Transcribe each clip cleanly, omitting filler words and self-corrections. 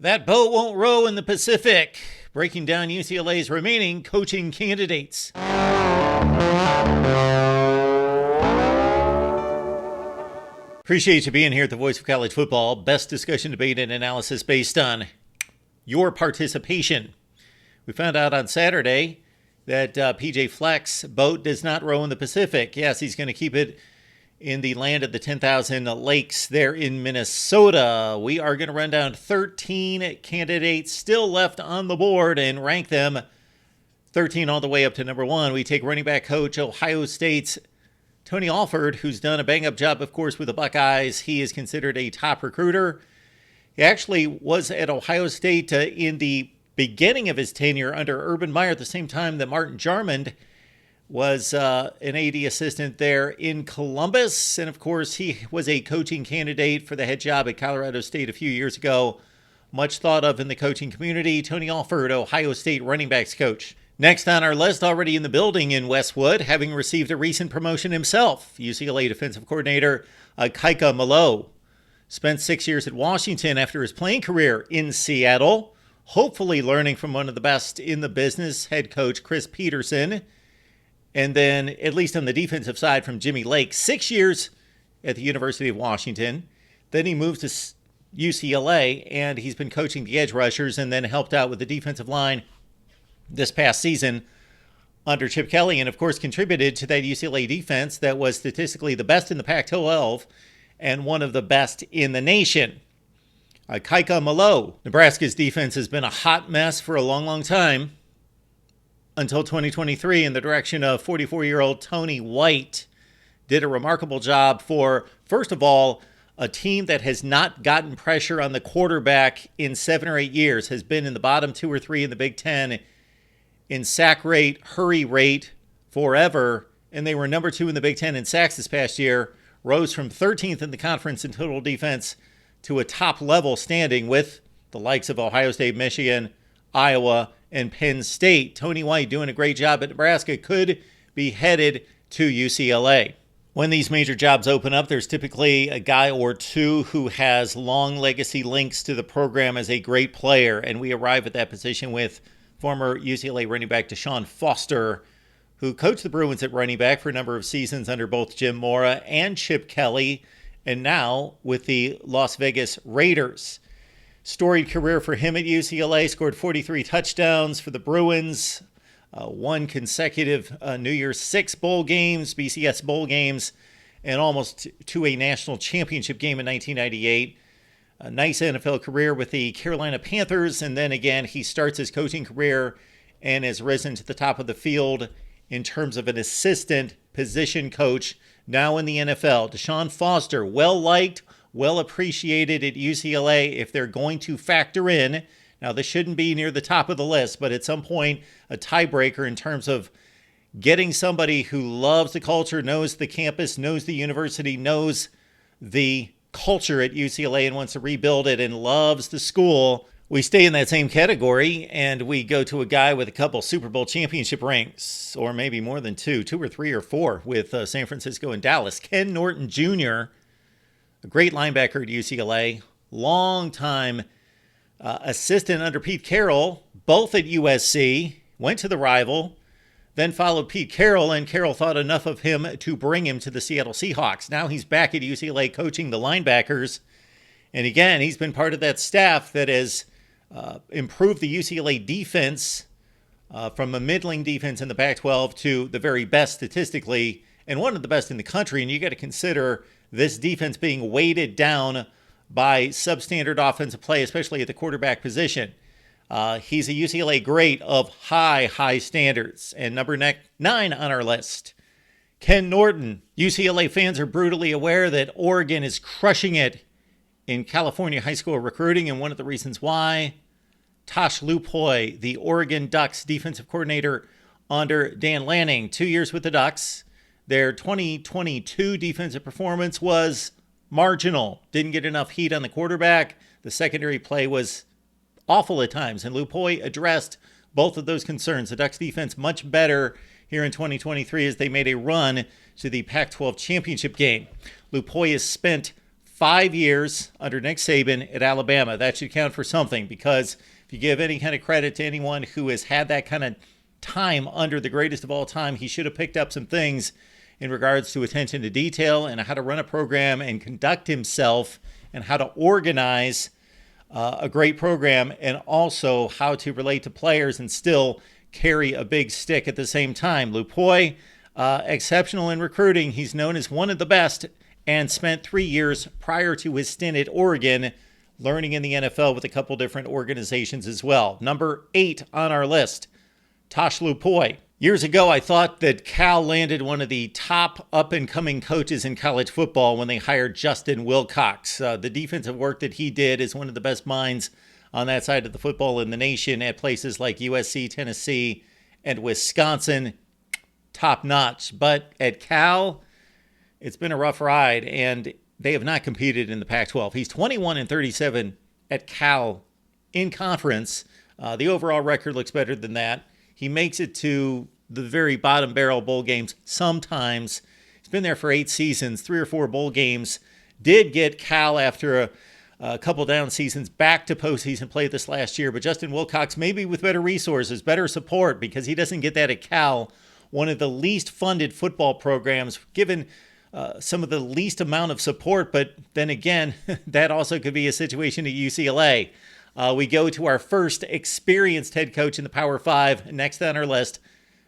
That boat won't row in the Pacific. Breaking down UCLA's remaining coaching candidates. Appreciate you being here at the Voice of College Football. Best discussion, debate, and analysis based on your participation. We found out on Saturday that PJ Fleck's boat does not row in the Pacific. Yes, he's going to keep it in the land of the 10,000 lakes there in Minnesota. We are going to run down 13 candidates still left on the board and rank them 13 all the way up to number one. We take running back coach Ohio State's Tony Alford, who's done a bang-up job, of course, with the Buckeyes. He is considered a top recruiter. He actually was at Ohio State in the beginning of his tenure under Urban Meyer at the same time that Norton Jr was an AD assistant there in Columbus. And of course, he was a coaching candidate for the head job at Colorado State a few years ago. Much thought of in the coaching community. Tony Alford, Ohio State running backs coach. Next on our list, already in the building in Westwood, having received a recent promotion himself, UCLA defensive coordinator Kaika Malo. Spent 6 years at Washington after his playing career in Seattle, hopefully learning from one of the best in the business, head coach Chris Peterson. And then, at least on the defensive side, from Jimmy Lake, 6 years at the University of Washington. Then he moved to UCLA, and he's been coaching the edge rushers and then helped out with the defensive line this past season under Chip Kelly. And, of course, contributed to that UCLA defense that was statistically the best in the Pac-12 and one of the best in the nation. Kaika Malo. Nebraska's defense has been a hot mess for a long, long time, until 2023 in the direction of 44-year-old Tony White. Did a remarkable job for, first of all, a team that has not gotten pressure on the quarterback in 7 or 8 years, has been in the bottom 2 or 3 in the Big Ten in sack rate, hurry rate forever, and they were number 2 in the Big Ten in sacks this past year, rose from 13th in the conference in total defense to a top-level standing with the likes of Ohio State, Michigan, Iowa, and Penn State. Tony White doing a great job at Nebraska, could be headed to UCLA. When these major jobs open up, there's typically a guy or two who has long legacy links to the program as a great player, and we arrive at that position with former UCLA running back DeShaun Foster, who coached the Bruins at running back for a number of seasons under both Jim Mora and Chip Kelly, and now with the Las Vegas Raiders. Storied career for him at UCLA, scored 43 touchdowns for the Bruins, won consecutive New Year's Six bowl games, BCS bowl games, and almost to a national championship game in 1998. A nice NFL career with the Carolina Panthers, and then again, he starts his coaching career and has risen to the top of the field in terms of an assistant position coach, now in the NFL. DeShaun Foster, well-liked, well appreciated at UCLA. If they're going to factor in, now this shouldn't be near the top of the list, but at some point a tiebreaker in terms of getting somebody who loves the culture, knows the campus, knows the university, knows the culture at UCLA and wants to rebuild it and loves the school. We stay in that same category and we go to a guy with a couple Super Bowl championship rings, or maybe more than 2 or 3 or 4 with San Francisco and Dallas. Ken Norton Jr., a great linebacker at UCLA, long-time assistant under Pete Carroll, both at USC, went to the rival, then followed Pete Carroll, and Carroll thought enough of him to bring him to the Seattle Seahawks. Now he's back at UCLA coaching the linebackers, and again, he's been part of that staff that has improved the UCLA defense from a middling defense in the Pac-12 to the very best statistically, and one of the best in the country, and you got to consider this defense being weighted down by substandard offensive play, especially at the quarterback position. He's a UCLA great of high standards. And number 9 on our list, Ken Norton. UCLA fans are brutally aware that Oregon is crushing it in California high school recruiting, and one of the reasons why, Tosh Lupoi, the Oregon Ducks defensive coordinator under Dan Lanning, 2 years with the Ducks. Their 2022 defensive performance was marginal. Didn't get enough heat on the quarterback. The secondary play was awful at times, and Lupoi addressed both of those concerns. The Ducks defense much better here in 2023 as they made a run to the Pac-12 championship game. Lupoi has spent 5 years under Nick Saban at Alabama. That should count for something, because if you give any kind of credit to anyone who has had that kind of time under the greatest of all time, he should have picked up some things in regards to attention to detail and how to run a program and conduct himself and how to organize a great program, and also how to relate to players and still carry a big stick at the same time. Lupoi, exceptional in recruiting. He's known as one of the best, and spent 3 years prior to his stint at Oregon learning in the NFL with a couple different organizations as well. Number 8 on our list, Tosh Lupoi. Years ago, I thought that Cal landed one of the top up-and-coming coaches in college football when they hired Justin Wilcox. The defensive work that he did is one of the best minds on that side of the football in the nation at places like USC, Tennessee, and Wisconsin. Top-notch. But at Cal, it's been a rough ride, and they have not competed in the Pac-12. He's 21-37 at Cal in conference. The overall record looks better than that. He makes it to the very bottom barrel bowl games sometimes. He's been there for 8 seasons, 3 or 4 bowl games. Did get Cal after a couple down seasons back to postseason play this last year. But Justin Wilcox, maybe with better resources, better support, because he doesn't get that at Cal, one of the least funded football programs, given some of the least amount of support. But then again, that also could be a situation at UCLA. We go to our first experienced head coach in the Power 5. Next on our list,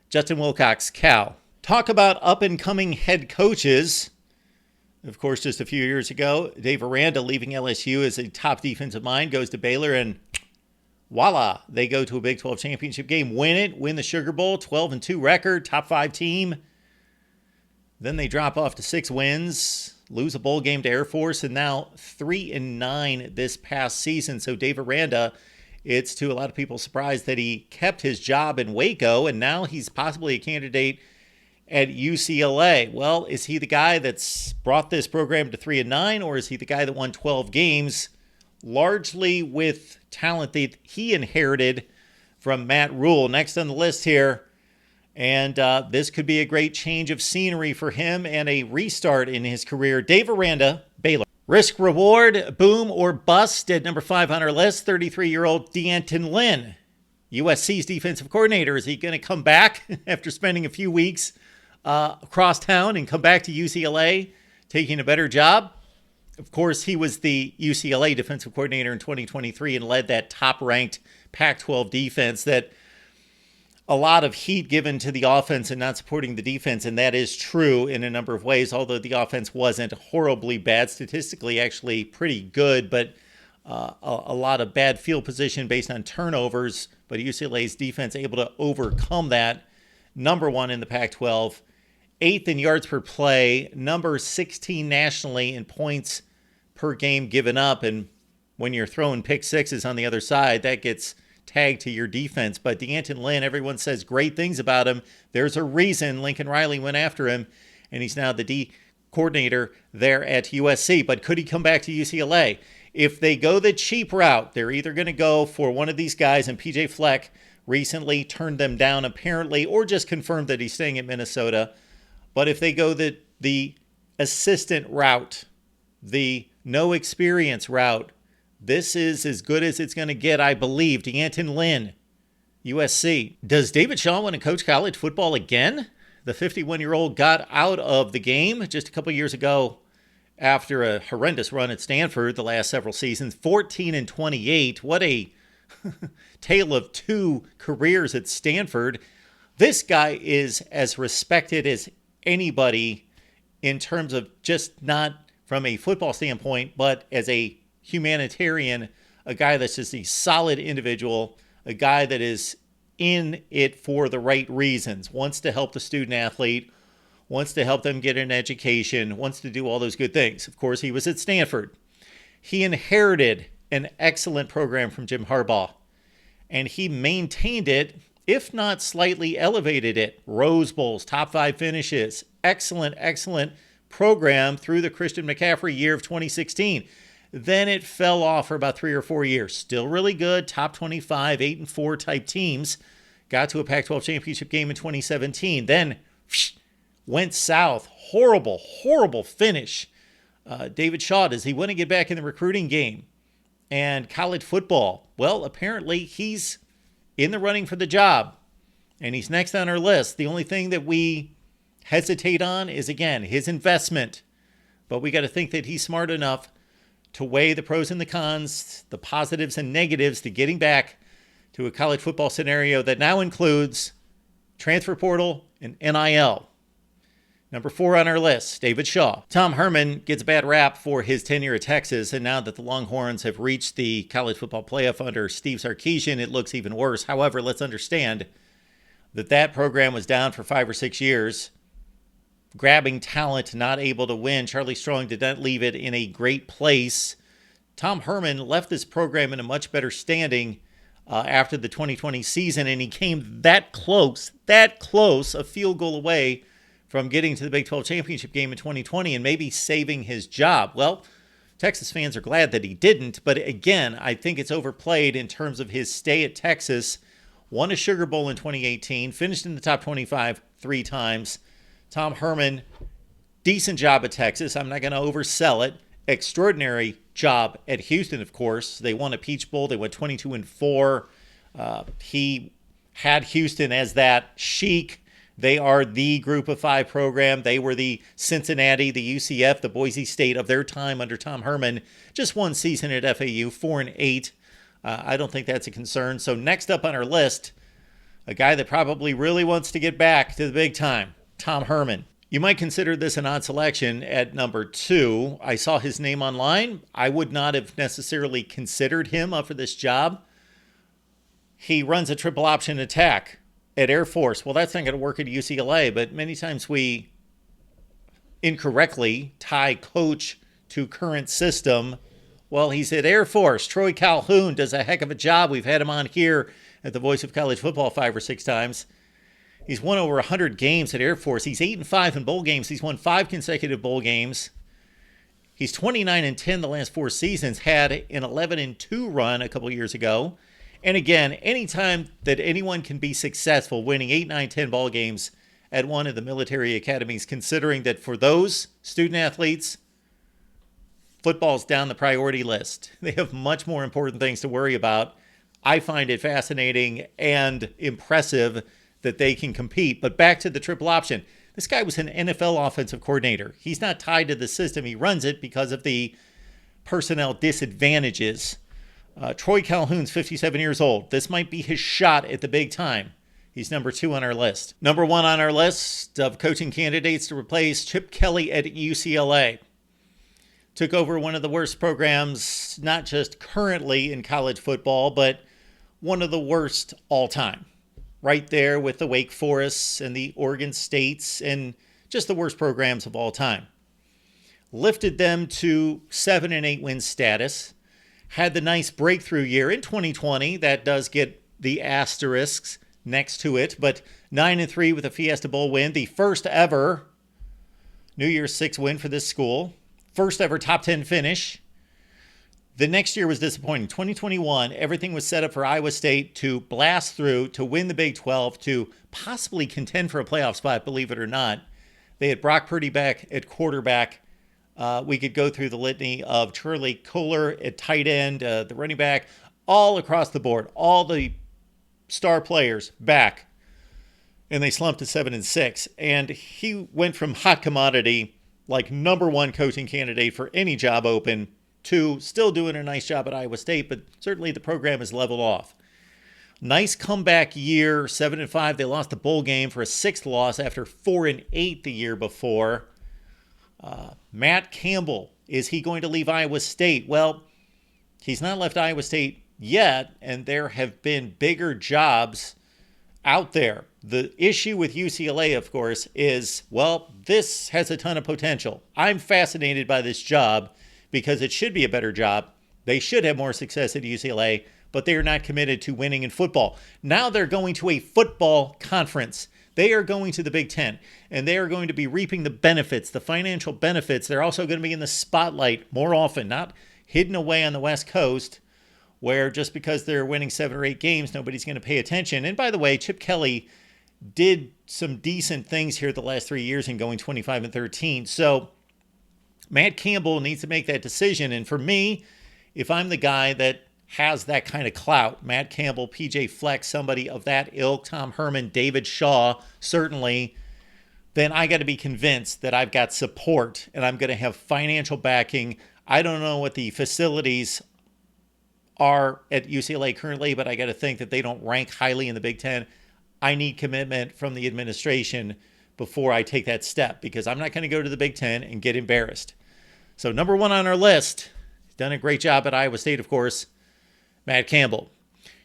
Justin Wilcox, Cal. Talk about up-and-coming head coaches. Of course, just a few years ago, Randa, leaving LSU as a top defensive mind, goes to Baylor, and voila, they go to a Big 12 championship game, win it, win the Sugar Bowl, 12-2 record, top 5 team. Then they drop off to 6 wins, lose a bowl game to Air Force, and now 3-9 this past season. So Randa, it's to a lot of people's surprise that he kept his job in Waco, and now he's possibly a candidate at UCLA. Well, is he the guy that's brought this program to 3-9, or is he the guy that won 12 games, largely with talent that he inherited from Matt Rule? Next on the list here, and this could be a great change of scenery for him and a restart in his career. Randa, Baylor. Risk reward, boom or bust at number 5 on our list, 33-year-old Lynn, USC's defensive coordinator. Is he going to come back after spending a few weeks across town and come back to UCLA taking a better job? Of course, he was the UCLA defensive coordinator in 2023 and led that top-ranked Pac-12 defense that a lot of heat given to the offense and not supporting the defense, and that is true in a number of ways, although the offense wasn't horribly bad, statistically actually pretty good, but a lot of bad field position based on turnovers, but UCLA's defense able to overcome that. Number 1 in the Pac-12, 8th in yards per play, number 16 nationally in points per game given up, and when you're throwing pick sixes on the other side, that gets tag to your defense. But Lynn, everyone says great things about him. There's a reason Lincoln Riley went after him, and he's now the D coordinator there at USC. But could he come back to UCLA? If they go the cheap route, they're either going to go for one of these guys, and PJ Fleck recently turned them down apparently, or just confirmed that he's staying at Minnesota. But if they go the assistant route, the no experience route, this is as good as it's going to get, I believe. Lynn, USC. Does DeShaun want to coach college football again? The 51-year-old got out of the game just a couple years ago after a horrendous run at Stanford the last several seasons. 14-28. What a tale of 2 careers at Stanford. This guy is as respected as anybody in terms of just not from a football standpoint, but as a humanitarian, a guy that's just a solid individual, a guy that is in it for the right reasons, wants to help the student athlete, wants to help them get an education, wants to do all those good things. Of course, he was at Stanford. He inherited an excellent program from Jim Harbaugh, and he maintained it, if not slightly elevated it. Rose Bowls, top 5 finishes, excellent program through the Christian McCaffrey year of 2016. Then it fell off for about 3 or 4 years. Still really good, top 25, 8-4 type teams. Got to a Pac-12 championship game in 2017. Then went south. Horrible finish David Shaw, does he want to get back in the recruiting game? And college football, well, apparently he's in the running for the job, and he's next on our list. The only thing that we hesitate on is, again, his investment. But we got to think that he's smart enough to weigh the pros and the cons, the positives and negatives to getting back to a college football scenario that now includes transfer portal and NIL. Number 4 on our list, David Shaw. Tom Herman gets a bad rap for his tenure at Texas, and now that the Longhorns have reached the college football playoff under Steve Sarkisian, it looks even worse. However, let's understand that program was down for 5 or 6 years, grabbing talent, not able to win. Charlie Strong did not leave it in a great place. Tom Herman left this program in a much better standing after the 2020 season, and he came that close, a field goal away from getting to the Big 12 championship game in 2020 and maybe saving his job. Well, Texas fans are glad that he didn't, but again, I think it's overplayed in terms of his stay at Texas. Won a Sugar Bowl in 2018, finished in the top 25 3 times. Tom Herman, decent job at Texas. I'm not going to oversell it. Extraordinary job at Houston, of course. They won a Peach Bowl. They went 22-4. He had Houston as that chic. They are the Group of 5 program. They were the Cincinnati, the UCF, the Boise State of their time under Tom Herman. Just one season at FAU, 4-8. I don't think that's a concern. So next up on our list, a guy that probably really wants to get back to the big time, Tom Herman. You might consider this an odd selection at number 2. I saw his name online. I would not have necessarily considered him up for this job. He runs a triple option attack at Air Force. Well, that's not going to work at UCLA, but many times we incorrectly tie coach to current system. Well, he's at Air Force. Troy Calhoun does a heck of a job. We've had him on here at the Voice of College Football 5 or 6 times. He's won over 100 games at Air Force. He's 8-5 in bowl games. He's won 5 consecutive bowl games. He's 29-10 the last 4 seasons, had an 11-2 run a couple years ago. And again, anytime that anyone can be successful winning 8, 9, 10 ball games at one of the military academies, considering that for those student athletes, football's down the priority list. They have much more important things to worry about. I find it fascinating and impressive that they can compete. But back to the triple option. This guy was an NFL offensive coordinator. He's not tied to the system. He runs it because of the personnel disadvantages. Troy Calhoun's 57 years old. This might be his shot at the big time. He's number 2 on our list. Number 1 on our list of coaching candidates to replace Chip Kelly at UCLA. Took over one of the worst programs, not just currently in college football, but one of the worst all time. Right there with the Wake Forests and the Oregon States and just the worst programs of all time. Lifted them to 7-8 win status. Had the nice breakthrough year in 2020. That does get the asterisks next to it. But 9-3 with a Fiesta Bowl win. The first ever New Year's 6 win for this school. First ever top 10 finish. The next year was disappointing. 2021, everything was set up for Iowa State to blast through, to win the Big 12, to possibly contend for a playoff spot, believe it or not. They had Brock Purdy back at quarterback. We could go through the litany of Charlie Kohler at tight end, the running back, all across the board. All the star players back. And they slumped to 7-6. And he went from hot commodity, like number 1 coaching candidate for any job open, to still doing a nice job at Iowa State, but certainly the program has leveled off. Nice comeback year, 7-5. They lost the bowl game for a 6th loss after 4-8 the year before. Matt Campbell, is he going to leave Iowa State? Well, he's not left Iowa State yet, and there have been bigger jobs out there. The issue with UCLA, of course, is, well, this has a ton of potential. I'm fascinated by this job because it should be a better job. They should have more success at UCLA, but they are not committed to winning in football. Now they're going to a football conference. They are going to the Big Ten, and they are going to be reaping the benefits, the financial benefits. They're also going to be in the spotlight more often, not hidden away on the West Coast, where just because they're winning 7 or 8 games, nobody's going to pay attention. And by the way, Chip Kelly did some decent things here the last 3 years in going 25-13. So Matt Campbell needs to make that decision. And for me, if I'm the guy that has that kind of clout, Matt Campbell, PJ Fleck, somebody of that ilk, Tom Herman, David Shaw, certainly, then I got to be convinced that I've got support and I'm going to have financial backing. I don't know what the facilities are at UCLA currently, but I got to think that they don't rank highly in the Big Ten. I need commitment from the administration before I take that step, because I'm not going to go to the Big Ten and get embarrassed. So number one on our list, done a great job at Iowa State, of course, Matt Campbell.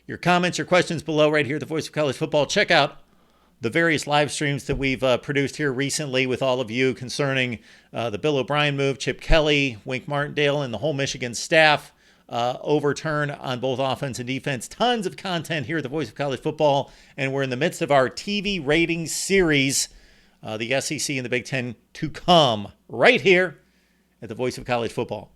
Your comments, your questions below right here at the Voice of College Football. Check out the various live streams that we've produced here recently with all of you concerning the Bill O'Brien move, Chip Kelly, Wink Martindale, and the whole Michigan staff overturn on both offense and defense. Tons of content here at the Voice of College Football, and we're in the midst of our TV ratings series, the SEC and the Big Ten to come, right here at the Voice of College Football.